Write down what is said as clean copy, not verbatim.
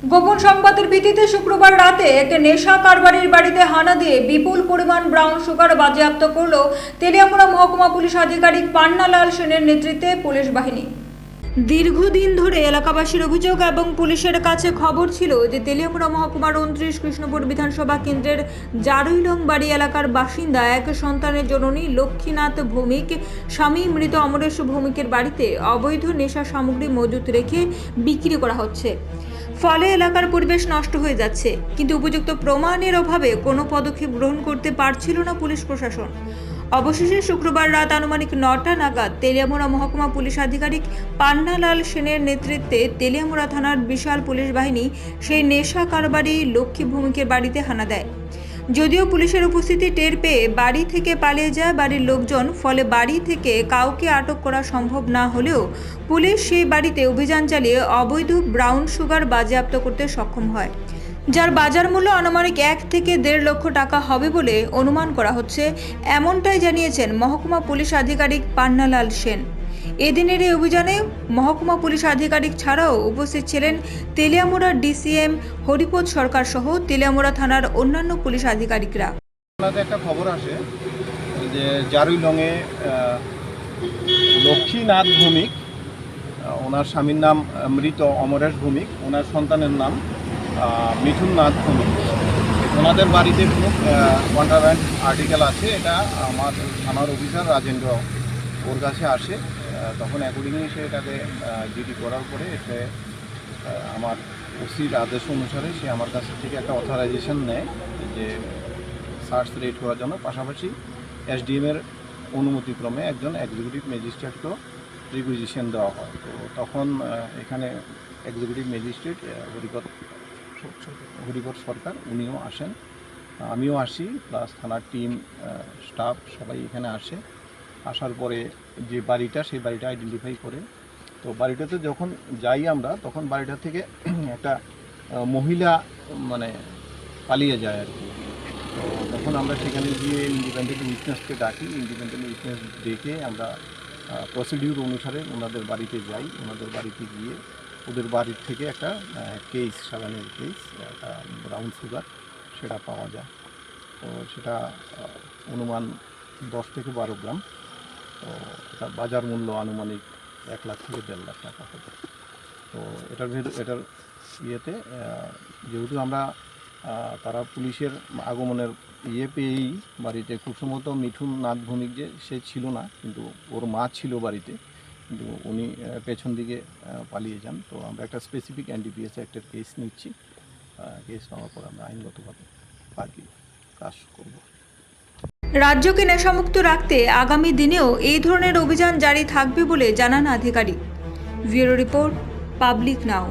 গোপন সংবাদের ভিত্তিতে শুক্রবার রাতে এক নেশা কারবারির বাড়িতে হানা দিয়ে বিপুল পরিমাণ ব্রাউন সুগার বাজেয়াপ্ত করল তেলিয়ামুড়া মহকুমা পুলিশ আধিকারিক পান্নালাল সেনের নেতৃত্বে পুলিশ বাহিনী। দীর্ঘদিন ধরে এলাকাবাসীর অভিযোগ এবং পুলিশের কাছে খবর ছিল যে তেলিয়ামুড়া মহকুমার 29 কৃষ্ণপুর বিধানসভা কেন্দ্রের জারুইলং বাড়ি এলাকার বাসিন্দা এক সন্তানের জননী লক্ষ্মীনাথ ভৌমিক স্বামী মৃত অমরেশ ভৌমিকের বাড়িতে অবৈধ নেশা সামগ্রী মজুত রেখে বিক্রি করা হচ্ছে, ফলে এলাকার পরিবেশ নষ্ট হয়ে যাচ্ছে। কিন্তু উপযুক্ত প্রমাণের অভাবে কোনো পদক্ষেপ গ্রহণ করতে পারছিল না পুলিশ প্রশাসন। অবশেষে শুক্রবার রাত আনুমানিক 9টা নাগাদ তেলিয়ামুড়া মহকুমা পুলিশ আধিকারিক পান্নালাল সেনের নেতৃত্বে তেলিয়ামুড়া থানার বিশাল পুলিশ বাহিনী সেই নেশা কারবারি লক্ষ্মী ভৌমিকের বাড়িতে হানা দেয়। যদিও পুলিশের উপস্থিতি টের পেয়ে বাড়ি থেকে পালিয়ে যায় বাড়ির লোকজন, ফলে বাড়ি থেকে কাউকে আটক করা সম্ভব না হলেও পুলিশ সেই বাড়িতে অভিযান চালিয়ে অবৈধ ব্রাউন সুগার বাজেয়াপ্ত করতে সক্ষম হয়, যার বাজার মূল্য আনুমানিক 1 থেকে 1.5 লক্ষ টাকা হবে বলে অনুমান করা হচ্ছে। এমনটাই জানিয়েছেন মহকুমা পুলিশ আধিকারিক পান্নালাল সেন। এদিনের এই অভিযানে মহকুমা পুলিশ আধিকারিক ছাড়াও উপস্থিত ছিলেন তেলিয়ামুড়া ডিসিএম হরিপদ সরকার সহ তেলিয়ামুড়া থানার অন্যান্য পুলিশ আধিকারিকরা। আমাদের একটা খবর আসে যে জারুইলংয়ে লক্ষ্মীনাথ ভৌমিক, ওনার স্বামীর নাম মৃত অমরেশ ভৌমিক, ওনার সন্তানের নাম মিঠুননাথ ভৌমিক। ওনাদের বাড়িতে খুব কন্ট্রাব্যান্ড আর্টিকেল আছে। এটা আমার থানার অফিসার রাজেন্দ্র ওর কাছে আসে, তখন অ্যাকর্ডিংলি সে এটাকে জিডি করার পরে সে আমার ওসির আদেশ অনুসারে সে আমার কাছ থেকে একটা অথরাইজেশন নেয় যে সার্চ রেড করার জন্য। পাশাপাশি এসডিএমের অনুমতিক্রমে একজন এক্সিকিউটিভ ম্যাজিস্ট্রেটকেও রিকুইজিশন দেওয়া হয়। তো তখন এখানে এক্সিকিউটিভ ম্যাজিস্ট্রেট হরিপদ সরকার উনিও আসেন, আমিও আসি, প্লাস থানার টিম স্টাফ সবাই এখানে আসে। আসার পরে যে বাড়িটা, সেই বাড়িটা আইডেন্টিফাই করে। তো বাড়িটাতে যখন যাই আমরা, তখন বাড়িটা থেকে একটা মহিলা পালিয়ে যায় আর কি। তো তখন আমরা সেখানে গিয়ে ইন্ডিপেন্ডেন্ট উইটনেসকে ডাকি। ইন্ডিপেন্ডেন্ট উইটনেস ডেকে আমরা প্রসিডিউর অনুসারে ওনাদের বাড়িতে যাই। ওনাদের বাড়িতে গিয়ে ওদের বাড়ির থেকে একটা কেস, সাবানের কেস, একটা ব্রাউন সুগার, সেটা পাওয়া যায়। তো সেটা অনুমান 10 থেকে 12 গ্রাম। তো এটা বাজার মূল্য আনুমানিক 1 লাখ থেকে 1.5 লাখ টাকা হবে। তো এটার ইয়েতে যেহেতু আমরা তারা পুলিশের আগমনের পেয়েই বাড়িতে, খুব সম্ভবত মিঠুননাথ ভৌমিক যে সে ছিল না, কিন্তু ওর মা ছিল বাড়িতে, কিন্তু উনি পেছন দিকে পালিয়ে যান। তো আমরা একটা স্পেসিফিক এনডিপিএস একটা কেস নিচ্ছি। কেস নেওয়ার পর আমরা আইনগতভাবে বাকি কাজ করব। রাজ্যকে নেশামুক্ত রাখতে আগামী দিনেও এই ধরনের অভিযান জারি থাকবে বলে জানান আধিকারিক। ব্যুরো রিপোর্ট, পাবলিক নাও।